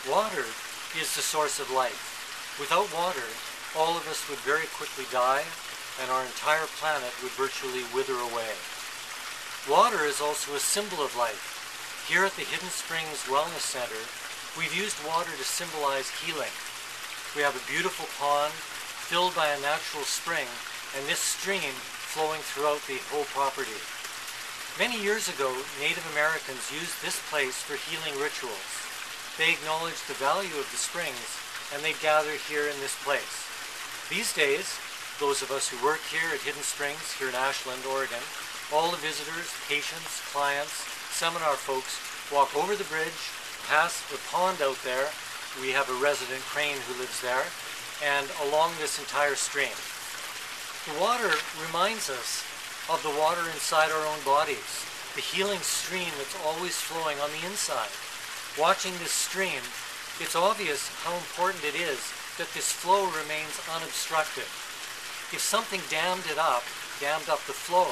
Water is the source of life. Without water, all of us would very quickly die, and our entire planet would virtually wither away. Water is also a symbol of life. Here at the Hidden Springs Wellness Center, we've used water to symbolize healing. We have a beautiful pond filled by a natural spring, and this stream flowing throughout the whole property. Many years ago, Native Americans used this place for healing rituals. They acknowledged the value of the springs, and they'd gather here in this place. These days, those of us who work here at Hidden Springs, here in Ashland, Oregon, all the visitors, patients, clients, seminar folks walk over the bridge, past the pond out there. We have a resident crane who lives there, and along this entire stream. The water reminds us of the water inside our own bodies, the healing stream that's always flowing on the inside. Watching this stream, it's obvious how important it is that this flow remains unobstructed. If something dammed up the flow,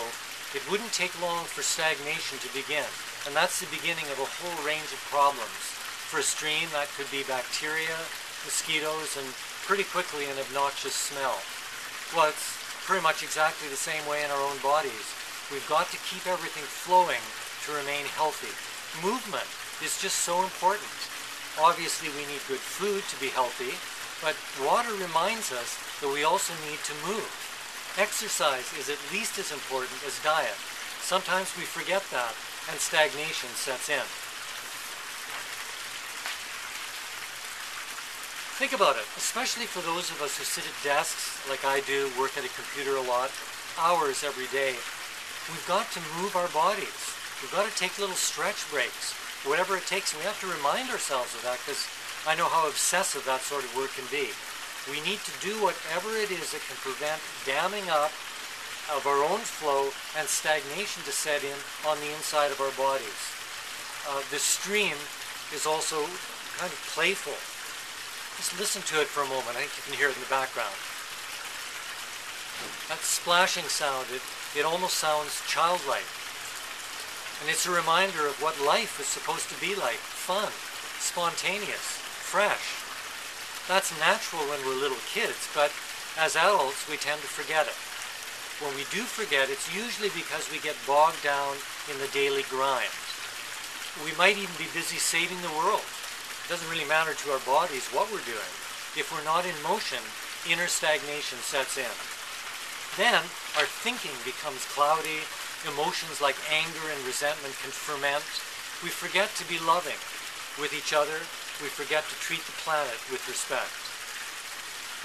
it wouldn't take long for stagnation to begin. And that's the beginning of a whole range of problems. For a stream, that could be bacteria, mosquitoes, and pretty quickly an obnoxious smell. Well, it's pretty much exactly the same way in our own bodies. We've got to keep everything flowing to remain healthy. Movement is just so important. Obviously, we need good food to be healthy, but water reminds us that we also need to move. Exercise is at least as important as diet. Sometimes we forget that, and stagnation sets in. Think about it, especially for those of us who sit at desks like I do, work at a computer a lot, hours every day. We've got to move our bodies. We've got to take little stretch breaks, whatever it takes, and we have to remind ourselves of that, because I know how obsessive that sort of work can be. We need to do whatever it is that can prevent damming up of our own flow and stagnation to set in on the inside of our bodies. The stream is also kind of playful. Just listen to it for a moment. I think you can hear it in the background. That splashing sound, it almost sounds childlike. And it's a reminder of what life is supposed to be like. Fun, spontaneous, fresh. That's natural when we're little kids, but as adults we tend to forget it. When we do forget, it's usually because we get bogged down in the daily grind. We might even be busy saving the world. It doesn't really matter to our bodies what we're doing. If we're not in motion, inner stagnation sets in. Then our thinking becomes cloudy. Emotions like anger and resentment can ferment. We forget to be loving with each other. We forget to treat the planet with respect.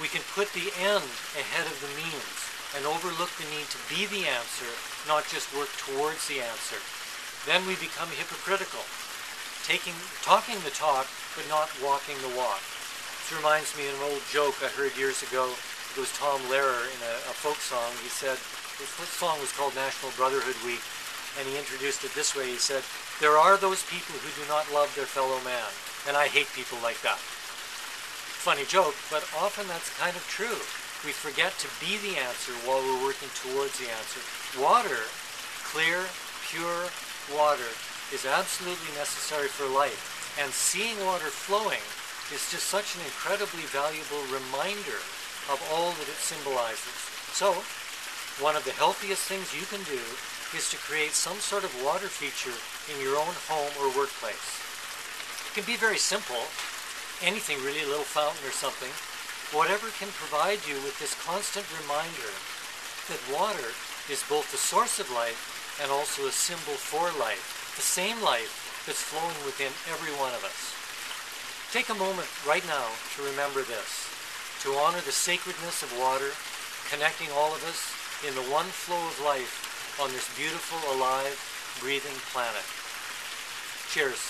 We can put the end ahead of the means and overlook the need to be the answer, not just work towards the answer. Then we become hypocritical, talking the talk, but not walking the walk. This reminds me of an old joke I heard years ago. It was Tom Lehrer in a folk song. He said, this song was called National Brotherhood Week, and he introduced it this way. He said, "There are those people who do not love their fellow man, and I hate people like that." Funny joke, but often that's kind of true. We forget to be the answer while we're working towards the answer. Water, clear, pure water, is absolutely necessary for life, and seeing water flowing is just such an incredibly valuable reminder of all that it symbolizes. So, one of the healthiest things you can do is to create some sort of water feature in your own home or workplace. It can be very simple, anything really, a little fountain or something, whatever can provide you with this constant reminder that water is both the source of life and also a symbol for life, the same life that's flowing within every one of us. Take a moment right now to remember this, to honor the sacredness of water, connecting all of us in the one flow of life on this beautiful, alive, breathing planet. Cheers.